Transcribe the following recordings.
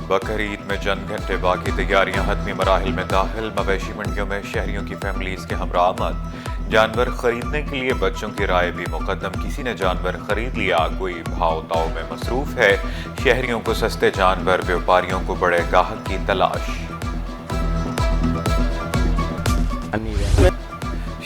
بقرعید میں چند گھنٹے باقی تیاریاں حتمی مراحل میں داخل، مویشی منڈیوں میں شہریوں کی فیملیز کے ہمراہ آمد۔ جانور خریدنے کے لیے بچوں کی رائے بھی مقدم، کسی نے جانور خرید لیا، کوئی بھاؤ تاؤ میں مصروف ہے۔ شہریوں کو سستے جانور، بیوپاریوں کو بڑے گاہک کی تلاش۔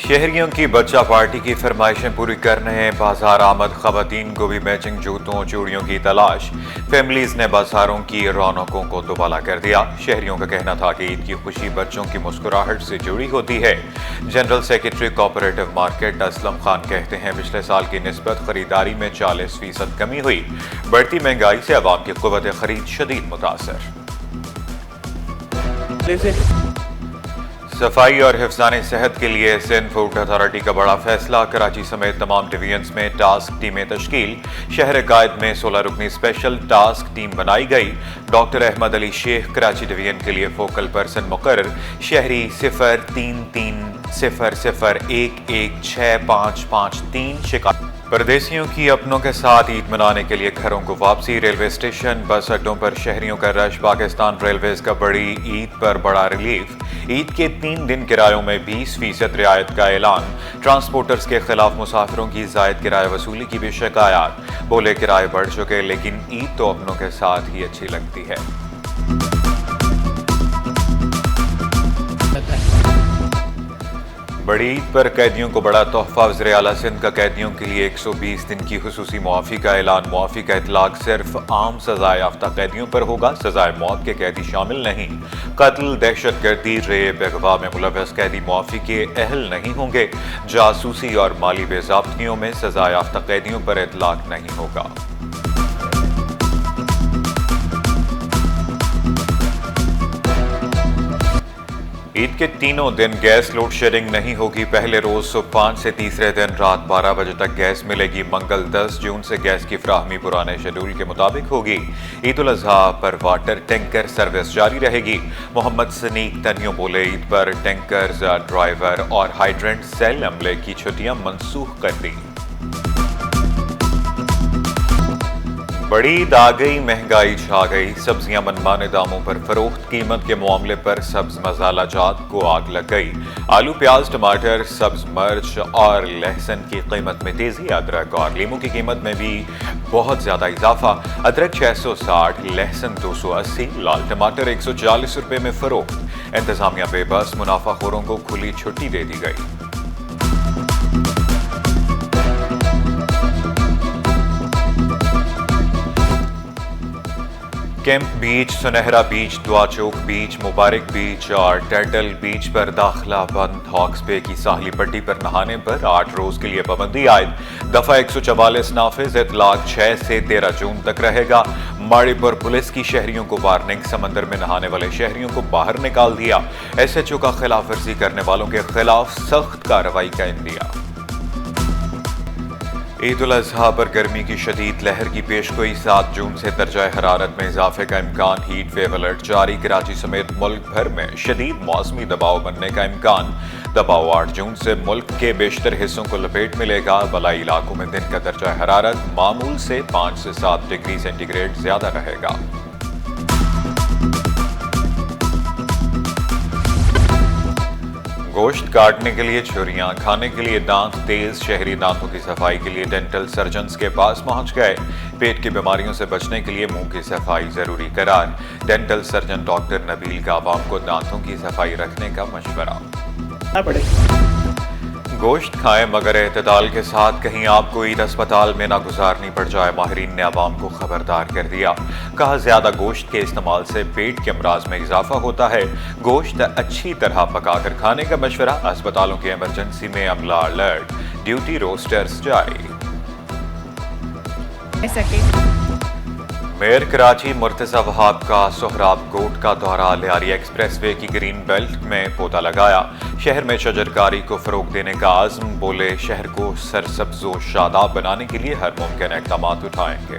شہریوں کی بچہ پارٹی کی فرمائشیں پوری کرنے بازار آمد، خواتین کو بھی میچنگ جوتوں چوڑیوں کی تلاش۔ فیملیز نے بازاروں کی رونقوں کو دوبالا کر دیا۔ شہریوں کا کہنا تھا کہ عید کی خوشی بچوں کی مسکراہٹ سے جڑی ہوتی ہے۔ General secretary cooperative market Aslam Khan کہتے ہیں پچھلے سال کی نسبت خریداری میں 40% کمی ہوئی۔ بڑھتی مہنگائی سے عوام کی قوت خرید شدید متاثر۔ صفائی اور حفظان صحت کے لیے سندھ فوڈ اتھارٹی کا بڑا فیصلہ، کراچی سمیت تمام ڈویژنز میں ٹاسک ٹیمیں تشکیل۔ شہر قائد میں 16 رکنی اسپیشل ٹاسک ٹیم بنائی گئی۔ ڈاکٹر احمد علی شیخ کراچی ڈویژن کے لیے فوکل پرسن مقرر۔ شہری 033001165553 شکایت۔ پردیسیوں کی اپنوں کے ساتھ عید منانے کے لیے گھروں کو واپسی۔ ریلوے اسٹیشن، بس اڈوں پر شہریوں کا رش۔ پاکستان ریلویز کا بڑی عید پر بڑا ریلیف۔ عید کے 3 دن کرایوں میں 20% رعایت کا اعلان۔ ٹرانسپورٹرز کے خلاف مسافروں کی زائد کرایہ وصولی کی بھی شکایات۔ بولے کرائے بڑھ چکے لیکن عید تو اپنوں کے ساتھ ہی اچھی لگتی ہے۔ بڑی عید پر قیدیوں کو بڑا تحفہ۔ وزیر اعلیٰ سندھ کا قیدیوں کے لیے 120 دن کی خصوصی معافی کا اعلان۔ معافی کا اطلاق صرف عام سزائے یافتہ قیدیوں پر ہوگا، سزائے موت کے قیدی شامل نہیں۔ قتل، دہشت گردی، ریپ، اغوا میں ملوث قیدی معافی کے اہل نہیں ہوں گے۔ جاسوسی اور مالی بے ضابطگیوں میں سزائے یافتہ قیدیوں پر اطلاق نہیں ہوگا۔ عید کے تینوں دن گیس لوڈ شیڈنگ نہیں ہوگی۔ پہلے روز صبح 5 سے تیسرے دن رات 12 بجے تک گیس ملے گی۔ منگل 10 جون سے گیس کی فراہمی پرانے شیڈول کے مطابق ہوگی۔ عید الاضحیٰ پر واٹر ٹینکر سروس جاری رہے گی۔ محمد سنیک تنیو بولے عید پر ٹینکرز، ڈرائیور اور ہائیڈرنٹ سیل عملے کی چھٹیاں منسوخ کر دی۔ بڑی عید آ گئی، مہنگائی چھا گئی، سبزیاں منمانے داموں پر فروخت۔ قیمت کے معاملے پر سبز مصالحہ جات کو آگ لگ گئی۔ آلو، پیاز، ٹماٹر، سبز مرچ اور لہسن کی قیمت میں تیزی۔ ادرک اور لیموں کی قیمت میں بھی بہت زیادہ اضافہ۔ ادرک 660، لہسن 280، لال ٹماٹر 140 روپے میں فروخت۔ انتظامیہ بے بس، منافع خوروں کو کھلی چھٹی دے دی گئی۔ کیمپ بیچ، سنہرا بیچ، دعا چوک بیچ، مبارک بیچ اور ٹرٹل بیچ پر داخلہ بند۔ ہاکس بے کی ساحلی پٹی پر نہانے پر 8 روز کے لیے پابندی عائد۔ دفعہ 144 نافذ، اطلاق 6 سے 13 جون تک رہے گا۔ ماڑی پور پولیس کی شہریوں کو وارننگ، سمندر میں نہانے والے شہریوں کو باہر نکال دیا۔ ایس ایچ او کا خلاف ورزی کرنے والوں کے خلاف سخت کارروائی کا عندیہ۔ عید الاضحیٰ پر گرمی کی شدید لہر کی پیشگوئی، 7 جون سے درجہ حرارت میں اضافے کا امکان۔ ہیٹ ویو الرٹ جاری، کراچی سمیت ملک بھر میں شدید موسمی دباؤ بننے کا امکان۔ دباؤ 8 جون سے ملک کے بیشتر حصوں کو لپیٹ ملے گا۔ بالائی علاقوں میں دن کا درجہ حرارت معمول سے 5 سے 7 ڈگری سینٹی گریڈ زیادہ رہے گا۔ گوشت کاٹنے کے لیے چھریاں، کھانے کے لیے دانت تیز۔ شہری دانتوں کی صفائی کے لیے ڈینٹل سرجنز کے پاس پہنچ گئے۔ پیٹ کی بیماریوں سے بچنے کے لیے منہ کی صفائی ضروری قرار۔ ڈینٹل سرجن ڈاکٹر نبیل کا عوام کو دانتوں کی صفائی رکھنے کا مشورہ۔ گوشت کھائیں مگر اعتدال کے ساتھ، کہیں آپ کو عید اسپتال میں نہ گزارنی پڑ جائے۔ ماہرین نے عوام کو خبردار کر دیا، کہا زیادہ گوشت کے استعمال سے پیٹ کے امراض میں اضافہ ہوتا ہے۔ گوشت اچھی طرح پکا کر کھانے کا مشورہ۔ اسپتالوں کے ایمرجنسی میں عملہ الرٹ، ڈیوٹی روسٹرز جاری۔ میئر کراچی مرتضی وہاب کا سہراب کوٹ کا دورہ۔ لیاری ایکسپریس وے کی گرین بیلٹ میں پودا لگایا۔ شہر میں شجرکاری کو فروغ دینے کا عزم، بولے شہر کو سرسبز و شاداب بنانے کے لیے ہر ممکن اقدامات اٹھائیں گے۔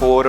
4